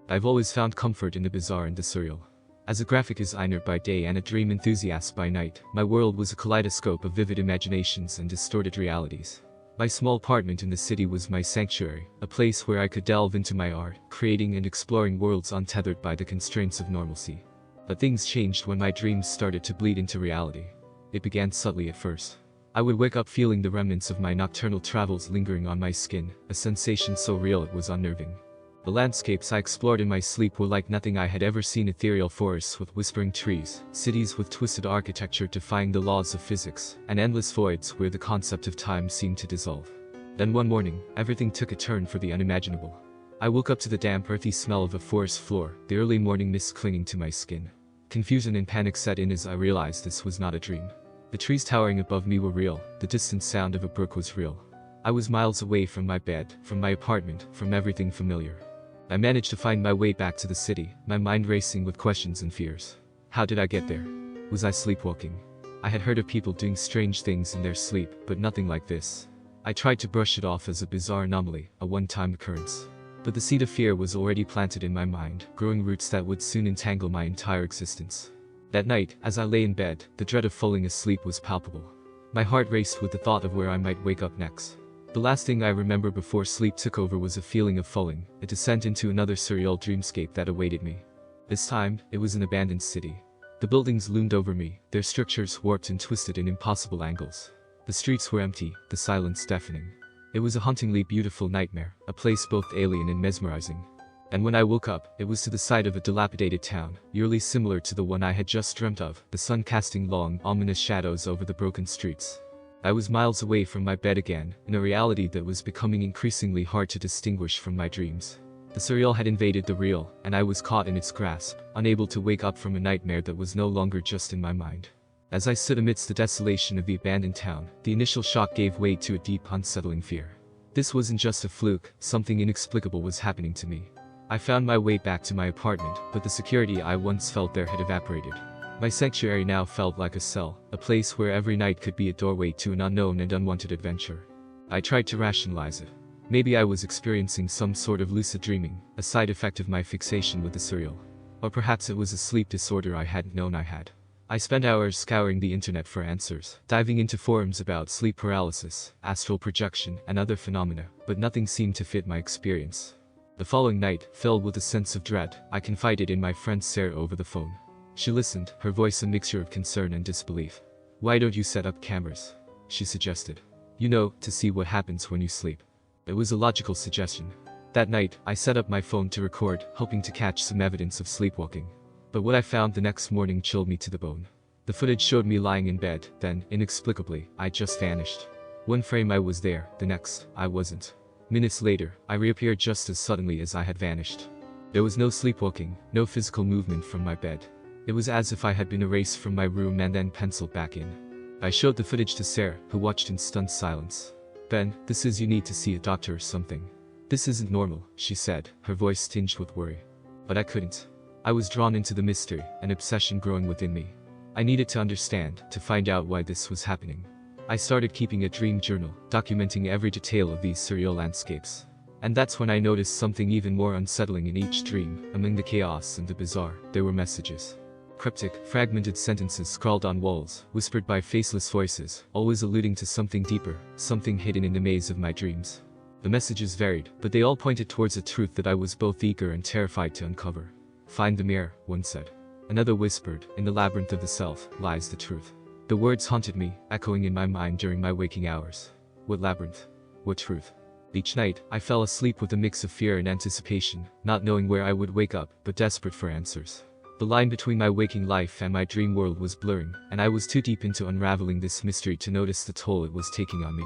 I've always found comfort in the bizarre and the surreal. As a graphic designer by day and a dream enthusiast by night, my world was a kaleidoscope of vivid imaginations and distorted realities. My small apartment in the city was my sanctuary, a place where I could delve into my art, creating and exploring worlds untethered by the constraints of normalcy. But things changed when my dreams started to bleed into reality. It began subtly at first. I would wake up feeling the remnants of my nocturnal travels lingering on my skin, a sensation so real it was unnerving. The landscapes I explored in my sleep were like nothing I had ever seen: ethereal forests with whispering trees, cities with twisted architecture defying the laws of physics, and endless voids where the concept of time seemed to dissolve. Then one morning, everything took a turn for the unimaginable. I woke up to the damp, earthy smell of a forest floor, the early morning mist clinging to my skin. Confusion and panic set in as I realized this was not a dream. The trees towering above me were real, the distant sound of a brook was real. I was miles away from my bed, from my apartment, from everything familiar. I managed to find my way back to the city, my mind racing with questions and fears. How did I get there? Was I sleepwalking? I had heard of people doing strange things in their sleep, but nothing like this. I tried to brush it off as a bizarre anomaly, a one-time occurrence. But the seed of fear was already planted in my mind, growing roots that would soon entangle my entire existence. That night, as I lay in bed, the dread of falling asleep was palpable. My heart raced with the thought of where I might wake up next. The last thing I remember before sleep took over was a feeling of falling, a descent into another surreal dreamscape that awaited me. This time, it was an abandoned city. The buildings loomed over me, their structures warped and twisted in impossible angles. The streets were empty, the silence deafening. It was a hauntingly beautiful nightmare, a place both alien and mesmerizing. And when I woke up, it was to the side of a dilapidated town, eerily similar to the one I had just dreamt of, the sun casting long, ominous shadows over the broken streets. I was miles away from my bed again, in a reality that was becoming increasingly hard to distinguish from my dreams. The surreal had invaded the real, and I was caught in its grasp, unable to wake up from a nightmare that was no longer just in my mind. As I stood amidst the desolation of the abandoned town, the initial shock gave way to a deep, unsettling fear. This wasn't just a fluke, something inexplicable was happening to me. I found my way back to my apartment, but the security I once felt there had evaporated. My sanctuary now felt like a cell, a place where every night could be a doorway to an unknown and unwanted adventure. I tried to rationalize it. Maybe I was experiencing some sort of lucid dreaming, a side effect of my fixation with the surreal. Or perhaps it was a sleep disorder I hadn't known I had. I spent hours scouring the internet for answers, diving into forums about sleep paralysis, astral projection, and other phenomena, but nothing seemed to fit my experience. The following night, filled with a sense of dread, I confided in my friend Sarah over the phone. She listened, her voice a mixture of concern and disbelief. "Why don't you set up cameras?" she suggested. "You know, to see what happens when you sleep." It was a logical suggestion. That night, I set up my phone to record, hoping to catch some evidence of sleepwalking. But what I found the next morning chilled me to the bone. The footage showed me lying in bed, then, inexplicably, I just vanished. One frame I was there, the next, I wasn't. Minutes later, I reappeared just as suddenly as I had vanished. There was no sleepwalking, no physical movement from my bed. It was as if I had been erased from my room and then penciled back in. I showed the footage to Sarah, who watched in stunned silence. "Ben, you need to see a doctor or something. This isn't normal," she said, her voice tinged with worry. But I couldn't. I was drawn into the mystery, an obsession growing within me. I needed to understand, to find out why this was happening. I started keeping a dream journal, documenting every detail of these surreal landscapes. And that's when I noticed something even more unsettling in each dream. Among the chaos and the bizarre, there were messages. Cryptic, fragmented sentences scrawled on walls, whispered by faceless voices, always alluding to something deeper, something hidden in the maze of my dreams. The messages varied, but they all pointed towards a truth that I was both eager and terrified to uncover. "Find the mirror," one said. Another whispered, "In the labyrinth of the self lies the truth." The words haunted me, echoing in my mind during my waking hours. What labyrinth? What truth? Each night, I fell asleep with a mix of fear and anticipation, not knowing where I would wake up, but desperate for answers. The line between my waking life and my dream world was blurring, and I was too deep into unraveling this mystery to notice the toll it was taking on me.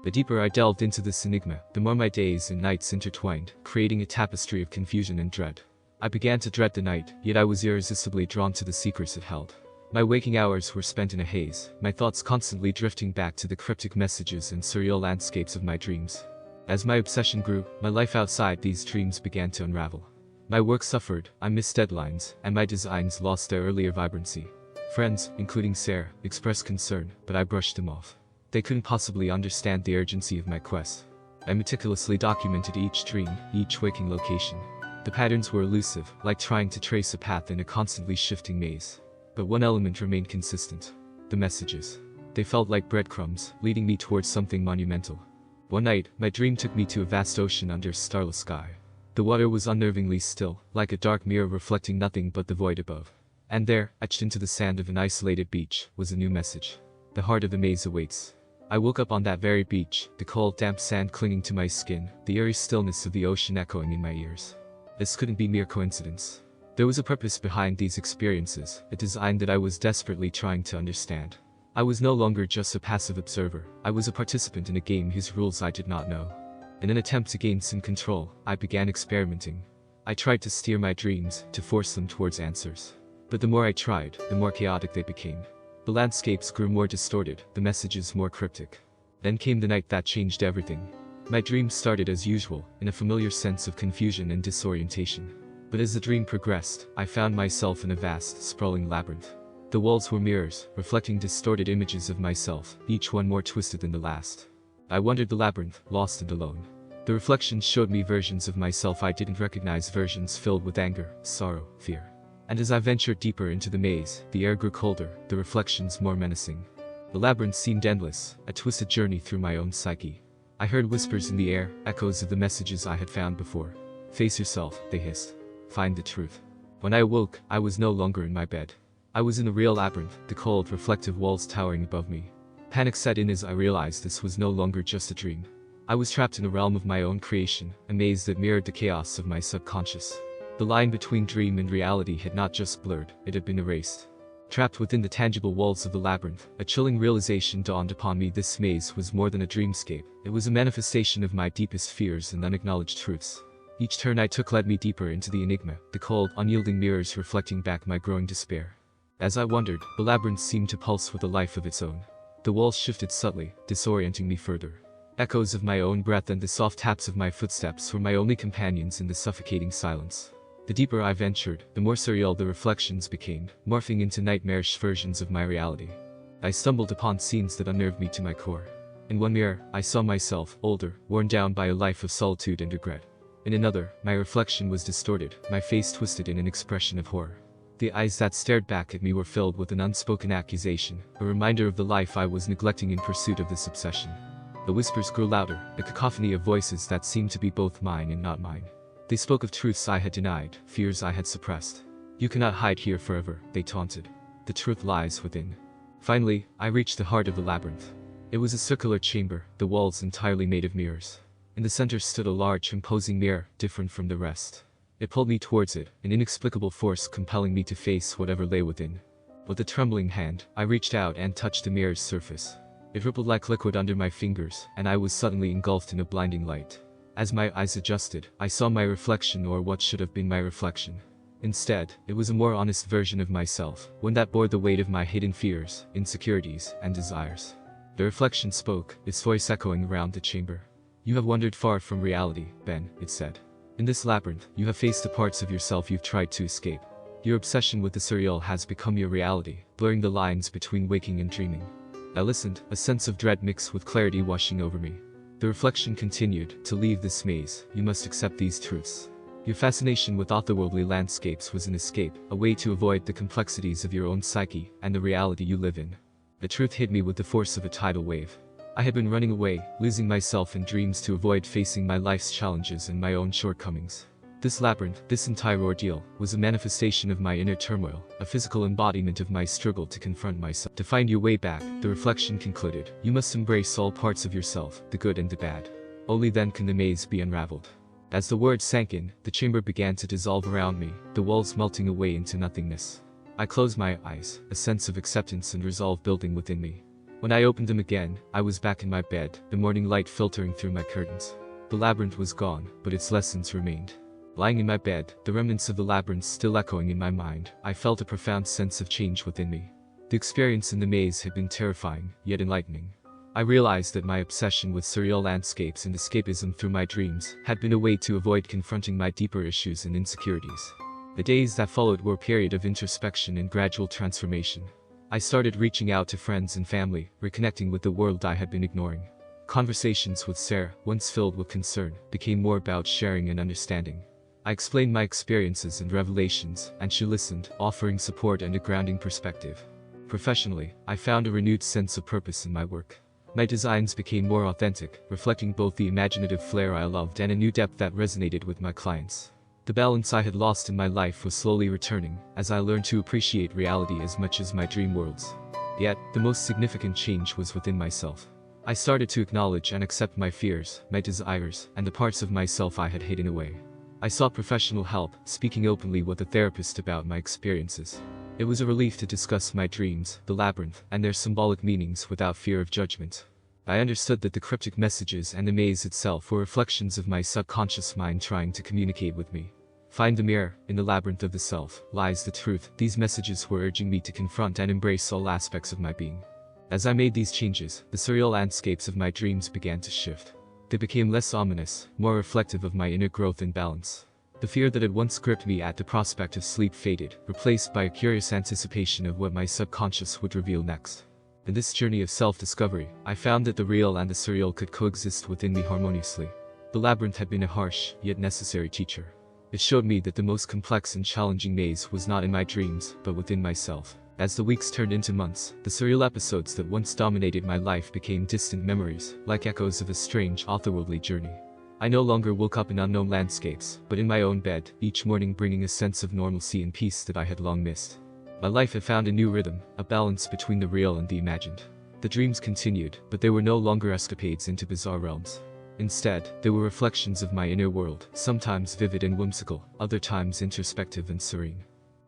The deeper I delved into this enigma, the more my days and nights intertwined, creating a tapestry of confusion and dread. I began to dread the night, yet I was irresistibly drawn to the secrets it held. My waking hours were spent in a haze, my thoughts constantly drifting back to the cryptic messages and surreal landscapes of my dreams. As my obsession grew, my life outside these dreams began to unravel. My work suffered, I missed deadlines, and my designs lost their earlier vibrancy. Friends, including Sarah, expressed concern, but I brushed them off. They couldn't possibly understand the urgency of my quest. I meticulously documented each dream, each waking location. The patterns were elusive, like trying to trace a path in a constantly shifting maze. But one element remained consistent. The messages. They felt like breadcrumbs, leading me towards something monumental. One night, my dream took me to a vast ocean under a starless sky. The water was unnervingly still, like a dark mirror reflecting nothing but the void above. And there, etched into the sand of an isolated beach, was a new message. The heart of the maze awaits. I woke up on that very beach, the cold damp sand clinging to my skin, the eerie stillness of the ocean echoing in my ears. This couldn't be mere coincidence. There was a purpose behind these experiences, a design that I was desperately trying to understand. I was no longer just a passive observer, I was a participant in a game whose rules I did not know. In an attempt to gain some control, I began experimenting. I tried to steer my dreams, to force them towards answers. But the more I tried, the more chaotic they became. The landscapes grew more distorted, the messages more cryptic. Then came the night that changed everything. My dream started as usual, in a familiar sense of confusion and disorientation. But as the dream progressed, I found myself in a vast, sprawling labyrinth. The walls were mirrors, reflecting distorted images of myself, each one more twisted than the last. I wandered the labyrinth, lost and alone. The reflections showed me versions of myself I didn't recognize, versions filled with anger, sorrow, fear. And as I ventured deeper into the maze, the air grew colder, the reflections more menacing. The labyrinth seemed endless, a twisted journey through my own psyche. I heard whispers in the air, echoes of the messages I had found before. Face yourself, they hissed. Find the truth. When I awoke, I was no longer in my bed. I was in a real labyrinth, the cold, reflective walls towering above me. Panic set in as I realized this was no longer just a dream. I was trapped in a realm of my own creation, a maze that mirrored the chaos of my subconscious. The line between dream and reality had not just blurred, it had been erased. Trapped within the tangible walls of the labyrinth, a chilling realization dawned upon me: this maze was more than a dreamscape. It was a manifestation of my deepest fears and unacknowledged truths. Each turn I took led me deeper into the enigma, the cold, unyielding mirrors reflecting back my growing despair. As I wandered, the labyrinth seemed to pulse with a life of its own. The walls shifted subtly, disorienting me further. Echoes of my own breath and the soft taps of my footsteps were my only companions in the suffocating silence. The deeper I ventured, the more surreal the reflections became, morphing into nightmarish versions of my reality. I stumbled upon scenes that unnerved me to my core. In one mirror, I saw myself, older, worn down by a life of solitude and regret. In another, my reflection was distorted, my face twisted in an expression of horror. The eyes that stared back at me were filled with an unspoken accusation, a reminder of the life I was neglecting in pursuit of this obsession. The whispers grew louder, a cacophony of voices that seemed to be both mine and not mine. They spoke of truths I had denied, fears I had suppressed. You cannot hide here forever, they taunted. The truth lies within. Finally, I reached the heart of the labyrinth. It was a circular chamber, the walls entirely made of mirrors. In the center stood a large, imposing mirror, different from the rest. It pulled me towards it, an inexplicable force compelling me to face whatever lay within. With a trembling hand, I reached out and touched the mirror's surface. It rippled like liquid under my fingers, and I was suddenly engulfed in a blinding light. As my eyes adjusted, I saw my reflection, or what should have been my reflection. Instead, it was a more honest version of myself, one that bore the weight of my hidden fears, insecurities, and desires. The reflection spoke, its voice echoing around the chamber. You have wandered far from reality, Ben, it said. In this labyrinth, you have faced the parts of yourself you've tried to escape. Your obsession with the surreal has become your reality, blurring the lines between waking and dreaming. I listened, a sense of dread mixed with clarity washing over me. The reflection continued: to leave this maze, you must accept these truths. Your fascination with otherworldly landscapes was an escape, a way to avoid the complexities of your own psyche and the reality you live in. The truth hit me with the force of a tidal wave. I had been running away, losing myself in dreams to avoid facing my life's challenges and my own shortcomings. This labyrinth, this entire ordeal, was a manifestation of my inner turmoil, a physical embodiment of my struggle to confront myself. To find your way back, the reflection concluded, you must embrace all parts of yourself, the good and the bad. Only then can the maze be unraveled. As the words sank in, the chamber began to dissolve around me, the walls melting away into nothingness. I closed my eyes, a sense of acceptance and resolve building within me. When I opened them again, I was back in my bed, the morning light filtering through my curtains. The labyrinth was gone, but its lessons remained. Lying in my bed, the remnants of the labyrinth still echoing in my mind, I felt a profound sense of change within me. The experience in the maze had been terrifying, yet enlightening. I realized that my obsession with surreal landscapes and escapism through my dreams had been a way to avoid confronting my deeper issues and insecurities. The days that followed were a period of introspection and gradual transformation. I started reaching out to friends and family, reconnecting with the world I had been ignoring. Conversations with Sarah, once filled with concern, became more about sharing and understanding. I explained my experiences and revelations, and she listened, offering support and a grounding perspective. Professionally, I found a renewed sense of purpose in my work. My designs became more authentic, reflecting both the imaginative flair I loved and a new depth that resonated with my clients. The balance I had lost in my life was slowly returning, as I learned to appreciate reality as much as my dream worlds. Yet, the most significant change was within myself. I started to acknowledge and accept my fears, my desires, and the parts of myself I had hidden away. I sought professional help, speaking openly with a therapist about my experiences. It was a relief to discuss my dreams, the labyrinth, and their symbolic meanings without fear of judgment. I understood that the cryptic messages and the maze itself were reflections of my subconscious mind trying to communicate with me. Find the mirror, in the labyrinth of the self, lies the truth. These messages were urging me to confront and embrace all aspects of my being. As I made these changes, the surreal landscapes of my dreams began to shift. They became less ominous, more reflective of my inner growth and balance. The fear that had once gripped me at the prospect of sleep faded, replaced by a curious anticipation of what my subconscious would reveal next. In this journey of self-discovery, I found that the real and the surreal could coexist within me harmoniously. The labyrinth had been a harsh, yet necessary teacher. It showed me that the most complex and challenging maze was not in my dreams, but within myself. As the weeks turned into months, the surreal episodes that once dominated my life became distant memories, like echoes of a strange, otherworldly journey. I no longer woke up in unknown landscapes, but in my own bed, each morning bringing a sense of normalcy and peace that I had long missed. My life had found a new rhythm, a balance between the real and the imagined. The dreams continued, but they were no longer escapades into bizarre realms. Instead, they were reflections of my inner world, sometimes vivid and whimsical, other times introspective and serene.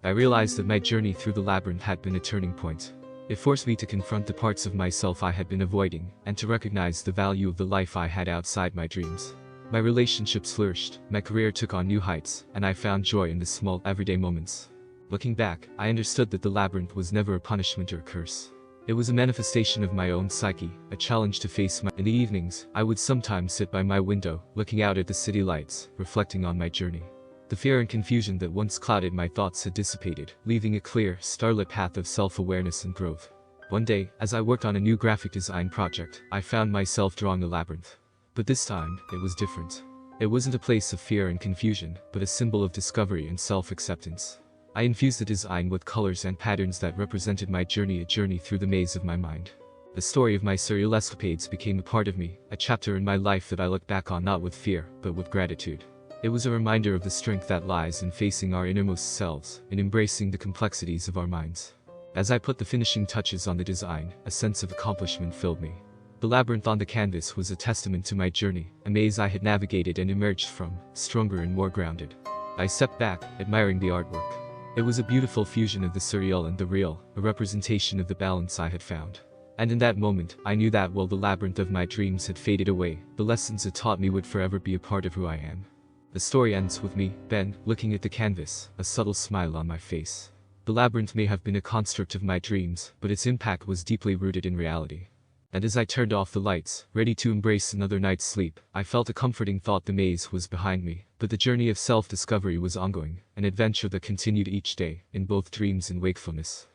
I realized that my journey through the labyrinth had been a turning point. It forced me to confront the parts of myself I had been avoiding, and to recognize the value of the life I had outside my dreams. My relationships flourished, my career took on new heights, and I found joy in the small, everyday moments. Looking back, I understood that the labyrinth was never a punishment or a curse. It was a manifestation of my own psyche, a challenge to face my— In the evenings, I would sometimes sit by my window, looking out at the city lights, reflecting on my journey. The fear and confusion that once clouded my thoughts had dissipated, leaving a clear, starlit path of self-awareness and growth. One day, as I worked on a new graphic design project, I found myself drawing a labyrinth. But this time, it was different. It wasn't a place of fear and confusion, but a symbol of discovery and self-acceptance. I infused the design with colors and patterns that represented my journey, a journey through the maze of my mind. The story of my surreal escapades became a part of me, a chapter in my life that I look back on not with fear, but with gratitude. It was a reminder of the strength that lies in facing our innermost selves, in embracing the complexities of our minds. As I put the finishing touches on the design, a sense of accomplishment filled me. The labyrinth on the canvas was a testament to my journey, a maze I had navigated and emerged from, stronger and more grounded. I stepped back, admiring the artwork. It was a beautiful fusion of the surreal and the real, a representation of the balance I had found. And in that moment, I knew that while the labyrinth of my dreams had faded away, the lessons it taught me would forever be a part of who I am. The story ends with me, Ben, looking at the canvas, a subtle smile on my face. The labyrinth may have been a construct of my dreams, but its impact was deeply rooted in reality. And as I turned off the lights, ready to embrace another night's sleep, I felt a comforting thought: the maze was behind me, but the journey of self-discovery was ongoing, an adventure that continued each day, in both dreams and wakefulness.